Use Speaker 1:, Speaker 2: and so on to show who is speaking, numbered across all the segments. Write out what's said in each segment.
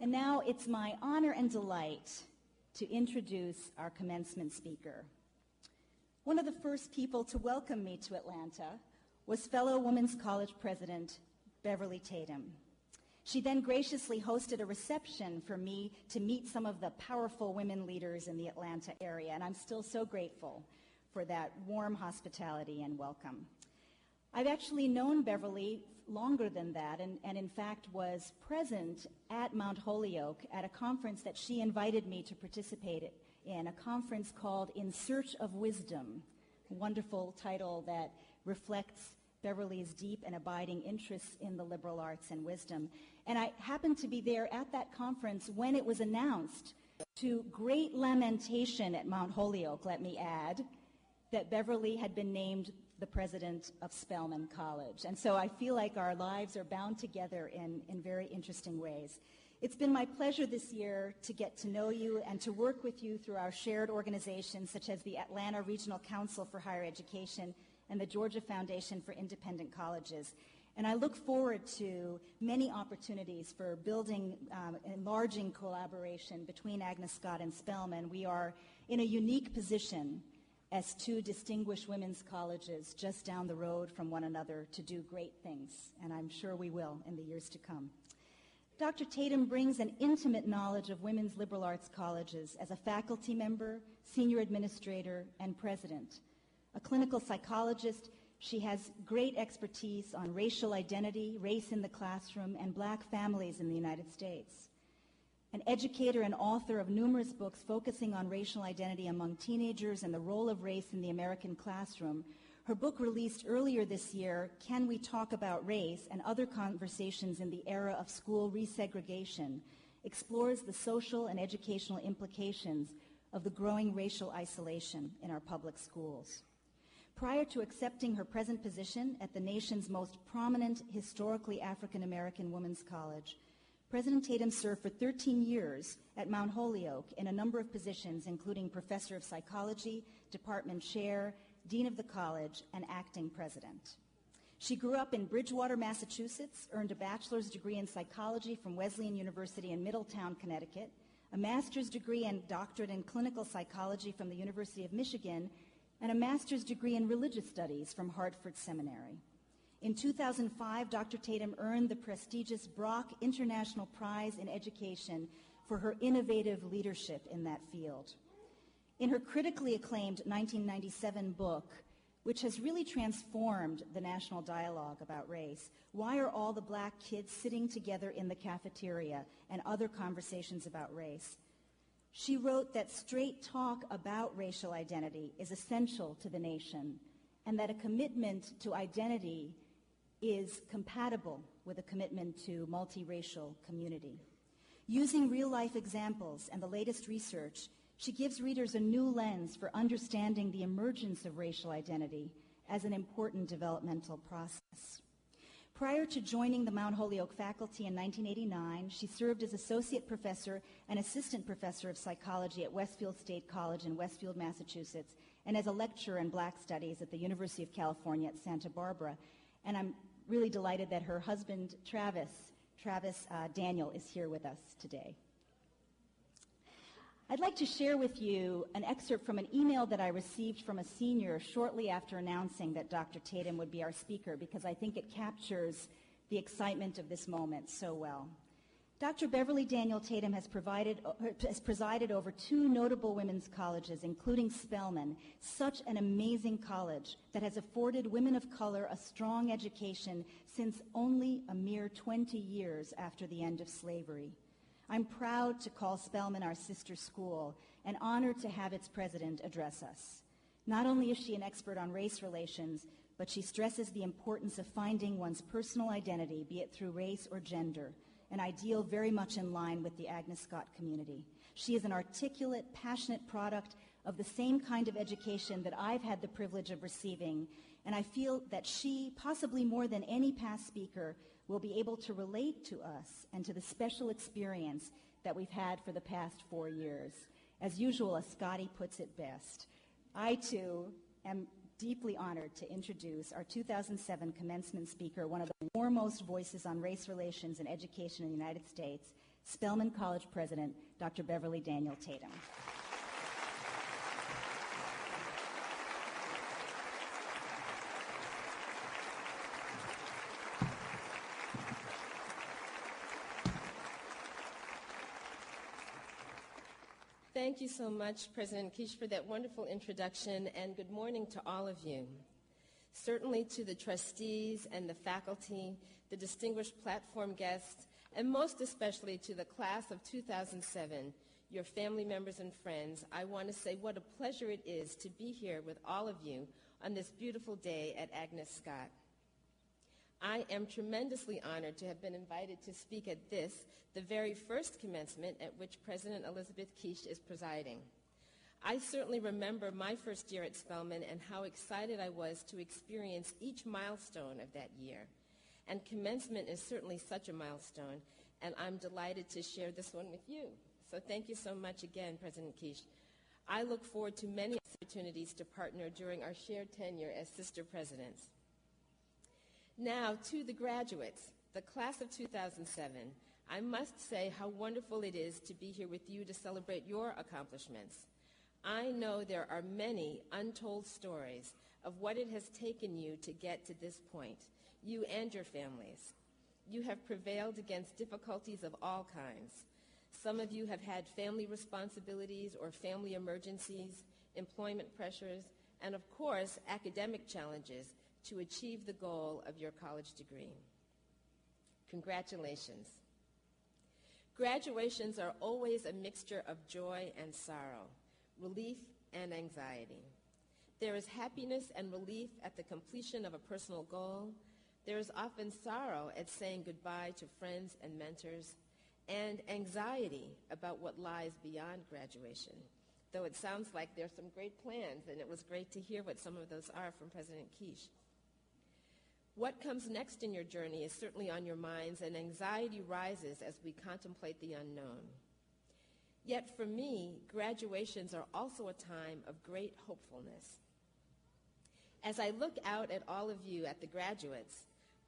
Speaker 1: And now it's my honor and delight to introduce our commencement speaker. One of the first people to welcome me to Atlanta was fellow Women's College President Beverly Tatum. She then graciously hosted a reception for me to meet some of the powerful women leaders in the Atlanta area, and I'm still so grateful for that warm hospitality and welcome. I've actually known Beverly longer than that, and in fact was present at Mount Holyoke at a conference that she invited me to participate in, a conference called In Search of Wisdom, a wonderful title that reflects Beverly's deep and abiding interests in the liberal arts and wisdom. And I happened to be there at that conference when it was announced, to great lamentation at Mount Holyoke, let me add, that Beverly had been named the president of Spelman College. And so I feel like our lives are bound together in very interesting ways. It's been my pleasure this year to get to know you and to work with you through our shared organizations such as the Atlanta Regional Council for Higher Education and the Georgia Foundation for Independent Colleges. And I look forward to many opportunities for building, enlarging collaboration between Agnes Scott and Spelman. We are in a unique position as two distinguished women's colleges just down the road from one another to do great things, and I'm sure we will in the years to come. Dr. Tatum brings an intimate knowledge of women's liberal arts colleges as a faculty member, senior administrator, and president. A clinical psychologist, she has great expertise on racial identity, race in the classroom, and black families in the United States. An educator and author of numerous books focusing on racial identity among teenagers and the role of race in the American classroom, her book released earlier this year, Can We Talk About Race and Other Conversations in the Era of School Resegregation, explores the social and educational implications of the growing racial isolation in our public schools. Prior to accepting her present position at the nation's most prominent historically African American women's college, President Tatum served for 13 years at Mount Holyoke in a number of positions, including professor of psychology, department chair, dean of the college, and acting president. She grew up in Bridgewater, Massachusetts, earned a bachelor's degree in psychology from Wesleyan University in Middletown, Connecticut, a master's degree and doctorate in clinical psychology from the University of Michigan, and a master's degree in religious studies from Hartford Seminary. In 2005, Dr. Tatum earned the prestigious Brock International Prize in Education for her innovative leadership in that field. In her critically acclaimed 1997 book, which has really transformed the national dialogue about race, Why Are All the Black Kids Sitting Together in the Cafeteria, and Other Conversations About Race, she wrote that straight talk about racial identity is essential to the nation, and that a commitment to identity is compatible with a commitment to multiracial community. Using real-life examples and the latest research, she gives readers a new lens for understanding the emergence of racial identity as an important developmental process. Prior to joining the Mount Holyoke faculty in 1989, she served as associate professor and assistant professor of psychology at Westfield State College in Westfield, Massachusetts, and as a lecturer in Black Studies at the University of California at Santa Barbara. And I'm really delighted that her husband, Travis Daniel, is here with us today. I'd like to share with you an excerpt from an email that I received from a senior shortly after announcing that Dr. Tatum would be our speaker, because I think it captures the excitement of this moment so well. Dr. Beverly Daniel Tatum has presided over two notable women's colleges, including Spelman, such an amazing college that has afforded women of color a strong education since only a mere 20 years after the end of slavery. I'm proud to call Spelman our sister school and honored to have its president address us. Not only is she an expert on race relations, but she stresses the importance of finding one's personal identity, be it through race or gender, an ideal very much in line with the Agnes Scott community. She is an articulate, passionate product of the same kind of education that I've had the privilege of receiving, and I feel that she, possibly more than any past speaker, will be able to relate to us and to the special experience that we've had for the past 4 years. As usual, as Scotty puts it best, I too am deeply honored to introduce our 2007 commencement speaker, one of the foremost voices on race relations and education in the United States, Spelman College President Dr. Beverly Daniel Tatum.
Speaker 2: Thank you so much, President Kish, for that wonderful introduction, and good morning to all of you. Certainly to the trustees and the faculty, the distinguished platform guests, and most especially to the class of 2007, your family members and friends, I want to say what a pleasure it is to be here with all of you on this beautiful day at Agnes Scott. I am tremendously honored to have been invited to speak at this, the very first commencement at which President Elizabeth Kish is presiding. I certainly remember my first year at Spelman and how excited I was to experience each milestone of that year. And commencement is certainly such a milestone, and I'm delighted to share this one with you. So thank you so much again, President Kish. I look forward to many opportunities to partner during our shared tenure as sister presidents. Now, to the graduates, the class of 2007, I must say how wonderful it is to be here with you to celebrate your accomplishments. I know there are many untold stories of what it has taken you to get to this point, you and your families. You have prevailed against difficulties of all kinds. Some of you have had family responsibilities or family emergencies, employment pressures, and of course, academic challenges to achieve the goal of your college degree. Congratulations. Graduations are always a mixture of joy and sorrow, relief and anxiety. There is happiness and relief at the completion of a personal goal. There is often sorrow at saying goodbye to friends and mentors, and anxiety about what lies beyond graduation, though it sounds like there's some great plans, and it was great to hear what some of those are from President Kish. What comes next in your journey is certainly on your minds, and anxiety rises as we contemplate the unknown. Yet for me, graduations are also a time of great hopefulness. As I look out at all of you, at the graduates,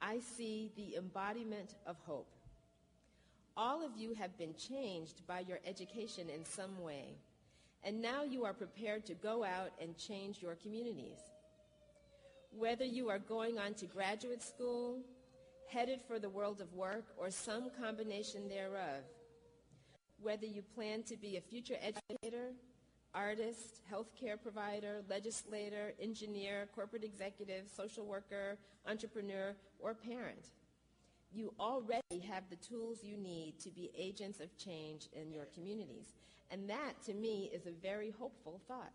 Speaker 2: I see the embodiment of hope. All of you have been changed by your education in some way, and now you are prepared to go out and change your communities. Whether you are going on to graduate school, headed for the world of work, or some combination thereof, whether you plan to be a future educator, artist, healthcare provider, legislator, engineer, corporate executive, social worker, entrepreneur, or parent, you already have the tools you need to be agents of change in your communities. And that, to me, is a very hopeful thought.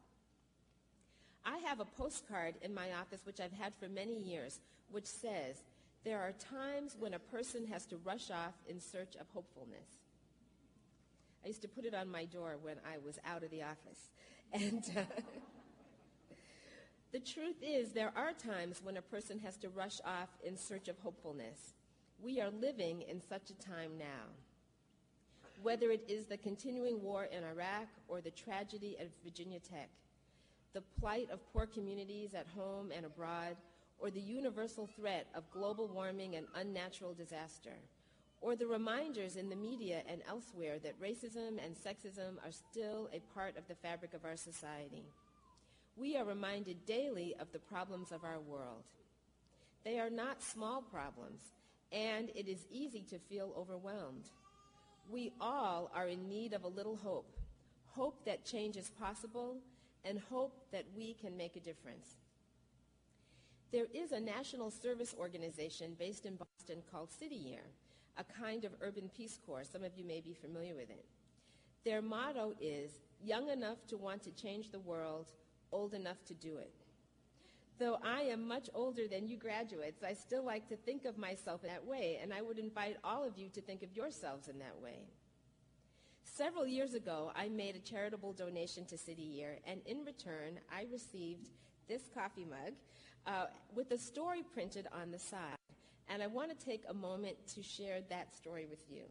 Speaker 2: I have a postcard in my office, which I've had for many years, which says, there are times when a person has to rush off in search of hopefulness. I used to put it on my door when I was out of the office. And the truth is, there are times when a person has to rush off in search of hopefulness. We are living in such a time now. Whether it is the continuing war in Iraq or the tragedy at Virginia Tech, the plight of poor communities at home and abroad, or the universal threat of global warming and unnatural disaster, or the reminders in the media and elsewhere that racism and sexism are still a part of the fabric of our society. We are reminded daily of the problems of our world. They are not small problems, and it is easy to feel overwhelmed. We all are in need of a little hope, hope that change is possible, and hope that we can make a difference. There is a national service organization based in Boston called City Year, a kind of urban Peace Corps. Some of you may be familiar with it. Their motto is, young enough to want to change the world, old enough to do it. Though I am much older than you graduates, I still like to think of myself in that way, and I would invite all of you to think of yourselves in that way. Several years ago, I made a charitable donation to City Year, and in return, I received this coffee mug with a story printed on the side. And I want to take a moment to share that story with you.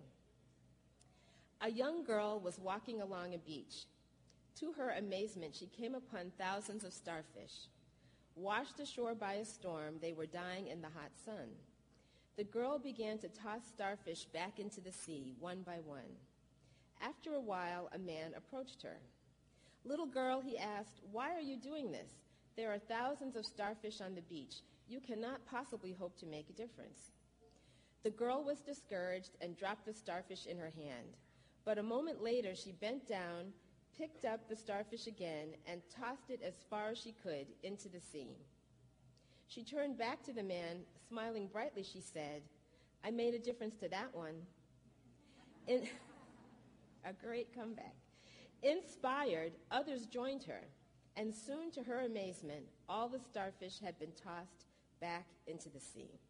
Speaker 2: A young girl was walking along a beach. To her amazement, she came upon thousands of starfish. Washed ashore by a storm, they were dying in the hot sun. the girl began to toss starfish back into the sea, one by one. After a while, a man approached her. "Little girl," he asked, "why are you doing this? There are thousands of starfish on the beach. You cannot possibly hope to make a difference." The girl was discouraged and dropped the starfish in her hand. But a moment later, she bent down, picked up the starfish again, and tossed it as far as she could into the sea. She turned back to the man. Smiling brightly, she said, "I made a difference to that one." A great comeback. Inspired, others joined her, and soon, to her amazement, all the starfish had been tossed back into the sea.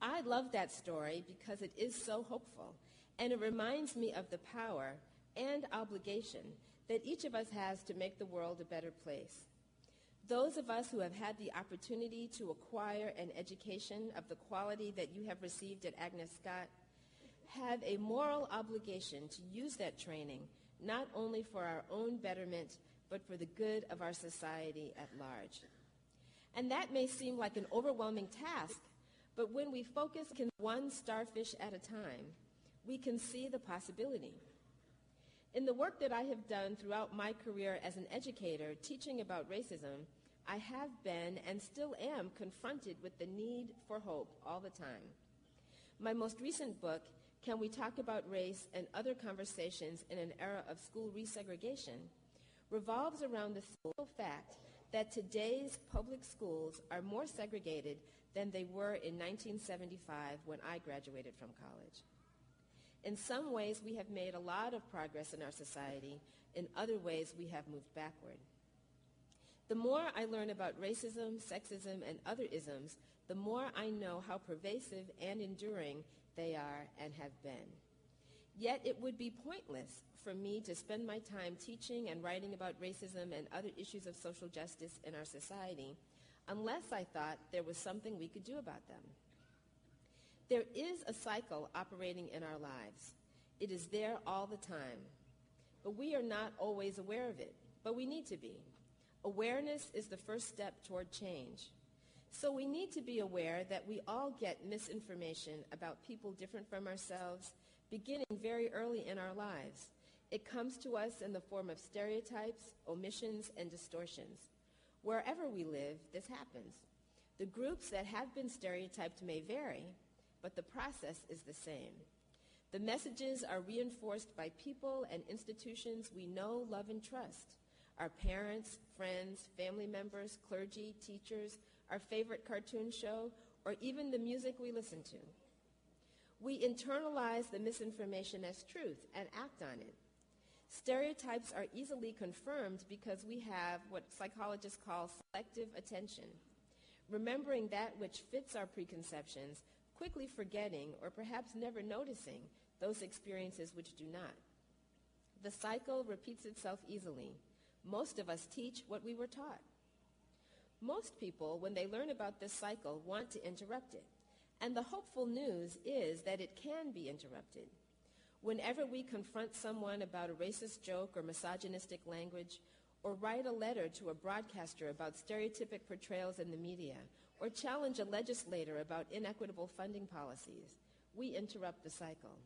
Speaker 2: I love that story because it is so hopeful, and it reminds me of the power and obligation that each of us has to make the world a better place. Those of us who have had the opportunity to acquire an education of the quality that you have received at Agnes Scott have a moral obligation to use that training not only for our own betterment, but for the good of our society at large. And that may seem like an overwhelming task, but when we focus on one starfish at a time, we can see the possibility. In the work that I have done throughout my career as an educator teaching about racism, I have been and still am confronted with the need for hope all the time. My most recent book, Can We Talk About Race and Other Conversations in an Era of School Resegregation, revolves around the simple fact that today's public schools are more segregated than they were in 1975 when I graduated from college. In some ways, we have made a lot of progress in our society. In other ways, we have moved backward. The more I learn about racism, sexism, and other isms, the more I know how pervasive and enduring they are and have been. Yet it would be pointless for me to spend my time teaching and writing about racism and other issues of social justice in our society unless I thought there was something we could do about them. There is a cycle operating in our lives. It is there all the time. But we are not always aware of it, but we need to be. Awareness is the first step toward change. So we need to be aware that we all get misinformation about people different from ourselves beginning very early in our lives. It comes to us in the form of stereotypes, omissions, and distortions. Wherever we live, this happens. The groups that have been stereotyped may vary, but the process is the same. The messages are reinforced by people and institutions we know, love, and trust. Our parents, friends, family members, clergy, teachers, our favorite cartoon show, or even the music we listen to. We internalize the misinformation as truth and act on it. Stereotypes are easily confirmed because we have what psychologists call selective attention, remembering that which fits our preconceptions, quickly forgetting or perhaps never noticing those experiences which do not. The cycle repeats itself easily. Most of us teach what we were taught. Most people, when they learn about this cycle, want to interrupt it. And the hopeful news is that it can be interrupted. Whenever we confront someone about a racist joke or misogynistic language, or write a letter to a broadcaster about stereotypic portrayals in the media, or challenge a legislator about inequitable funding policies, we interrupt the cycle.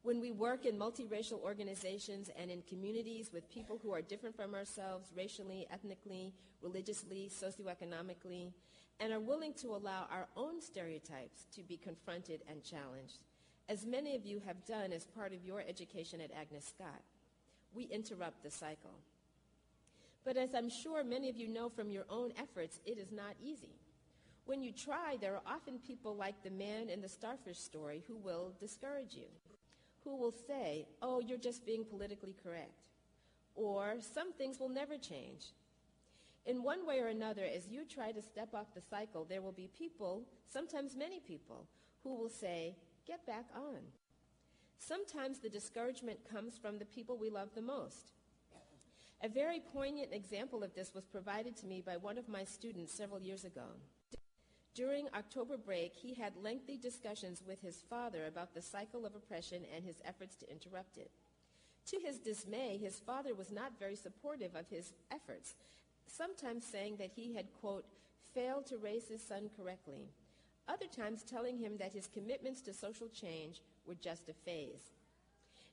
Speaker 2: When we work in multiracial organizations and in communities with people who are different from ourselves racially, ethnically, religiously, socioeconomically, and are willing to allow our own stereotypes to be confronted and challenged, as many of you have done as part of your education at Agnes Scott, we interrupt the cycle. But as I'm sure many of you know from your own efforts, it is not easy. When you try, there are often people like the man in the starfish story who will discourage you, who will say, "Oh, you're just being politically correct," or "Some things will never change." In one way or another, as you try to step off the cycle, there will be people, sometimes many people, who will say, "Get back on." Sometimes the discouragement comes from the people we love the most. A very poignant example of this was provided to me by one of my students several years ago. During October break, he had lengthy discussions with his father about the cycle of oppression and his efforts to interrupt it. To his dismay, his father was not very supportive of his efforts, sometimes saying that he had, quote, failed to raise his son correctly, other times telling him that his commitments to social change were just a phase.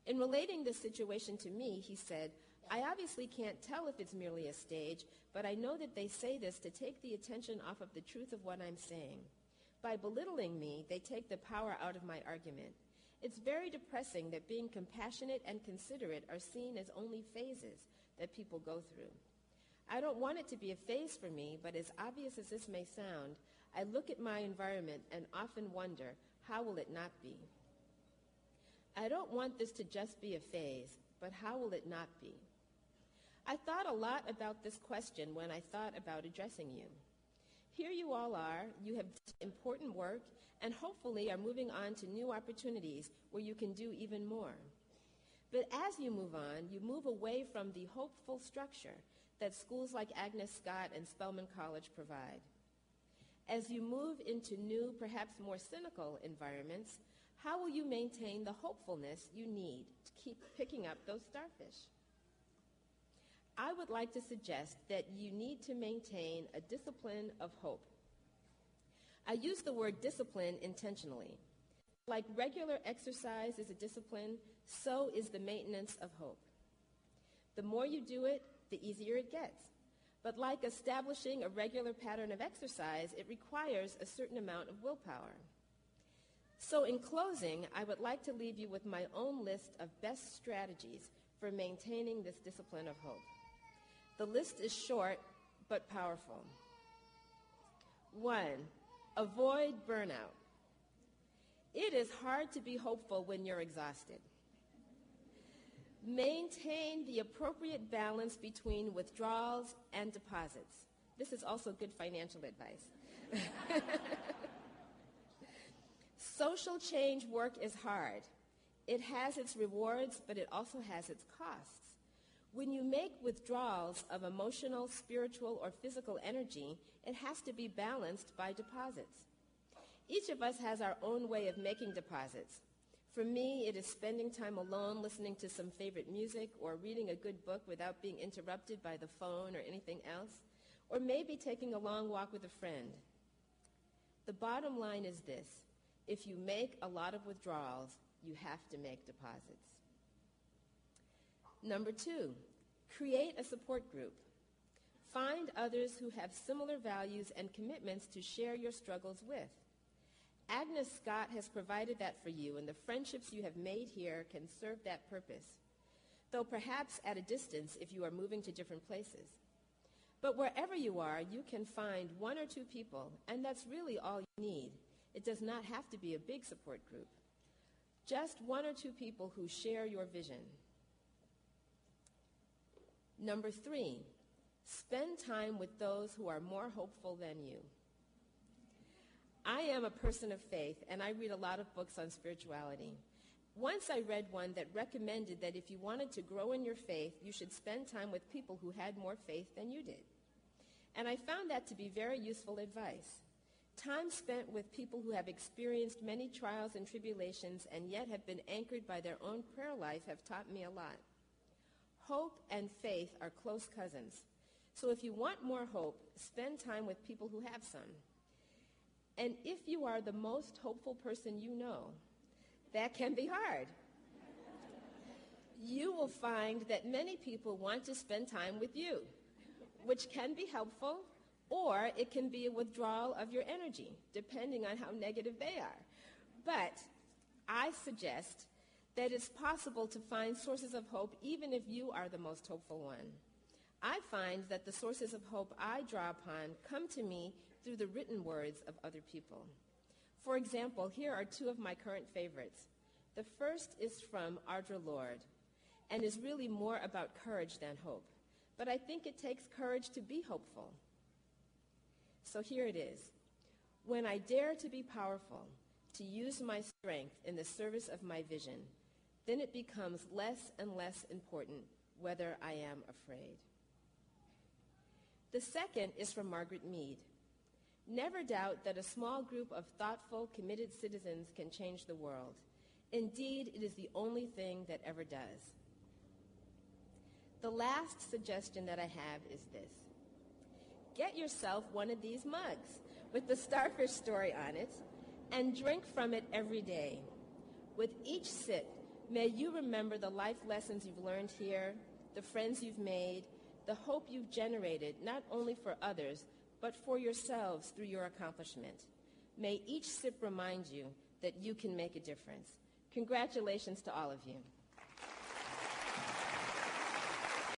Speaker 2: In relating this situation to me, he said, "I obviously can't tell if it's merely a stage, but I know that they say this to take the attention off of the truth of what I'm saying. By belittling me, they take the power out of my argument. It's very depressing that being compassionate and considerate are seen as only phases that people go through. I don't want it to be a phase for me, but as obvious as this may sound, I look at my environment and often wonder, how will it not be? I don't want this to just be a phase, but how will it not be?" I thought a lot about this question when I thought about addressing you. Here you all are, you have done important work, and hopefully are moving on to new opportunities where you can do even more. But as you move on, you move away from the hopeful structure that schools like Agnes Scott and Spelman College provide. As you move into new, perhaps more cynical environments, how will you maintain the hopefulness you need to keep picking up those starfish? I would like to suggest that you need to maintain a discipline of hope. I use the word discipline intentionally. Like regular exercise is a discipline, so is the maintenance of hope. The more you do it, the easier it gets. But like establishing a regular pattern of exercise, it requires a certain amount of willpower. So in closing, I would like to leave you with my own list of best strategies for maintaining this discipline of hope. The list is short but powerful. 1, avoid burnout. It is hard to be hopeful when you're exhausted. Maintain the appropriate balance between withdrawals and deposits. This is also good financial advice. Social change work is hard. It has its rewards, but it also has its costs. When you make withdrawals of emotional, spiritual, or physical energy, it has to be balanced by deposits. Each of us has our own way of making deposits. For me, it is spending time alone listening to some favorite music or reading a good book without being interrupted by the phone or anything else, or maybe taking a long walk with a friend. The bottom line is this: if you make a lot of withdrawals, you have to make deposits. Number 2, create a support group. Find others who have similar values and commitments to share your struggles with. Agnes Scott has provided that for you, and the friendships you have made here can serve that purpose, though perhaps at a distance if you are moving to different places. But wherever you are, you can find 1 or 2 people, and that's really all you need. It does not have to be a big support group. Just 1 or 2 people who share your vision. Number 3, spend time with those who are more hopeful than you. I am a person of faith, and I read a lot of books on spirituality. Once I read one that recommended that if you wanted to grow in your faith, you should spend time with people who had more faith than you did. And I found that to be very useful advice. Time spent with people who have experienced many trials and tribulations and yet have been anchored by their own prayer life have taught me a lot. Hope and faith are close cousins. So if you want more hope, spend time with people who have some. And if you are the most hopeful person you know, that can be hard. You will find that many people want to spend time with you, which can be helpful, or it can be a withdrawal of your energy, depending on how negative they are. But I suggest that it's possible to find sources of hope even if you are the most hopeful one. I find that the sources of hope I draw upon come to me through the written words of other people. For example, here are 2 of my current favorites. The first is from Audre Lorde and is really more about courage than hope. But I think it takes courage to be hopeful. So here it is. When I dare to be powerful, to use my strength in the service of my vision, then it becomes less and less important whether I am afraid. The second is from Margaret Mead. Never doubt that a small group of thoughtful, committed citizens can change the world. Indeed, it is the only thing that ever does. The last suggestion that I have is this. Get yourself one of these mugs with the starfish story on it, and drink from it every day. With each sip, may you remember the life lessons you've learned here, the friends you've made, the hope you've generated not only for others, but for yourselves through your accomplishment. May each sip remind you that you can make a difference. Congratulations to all of you.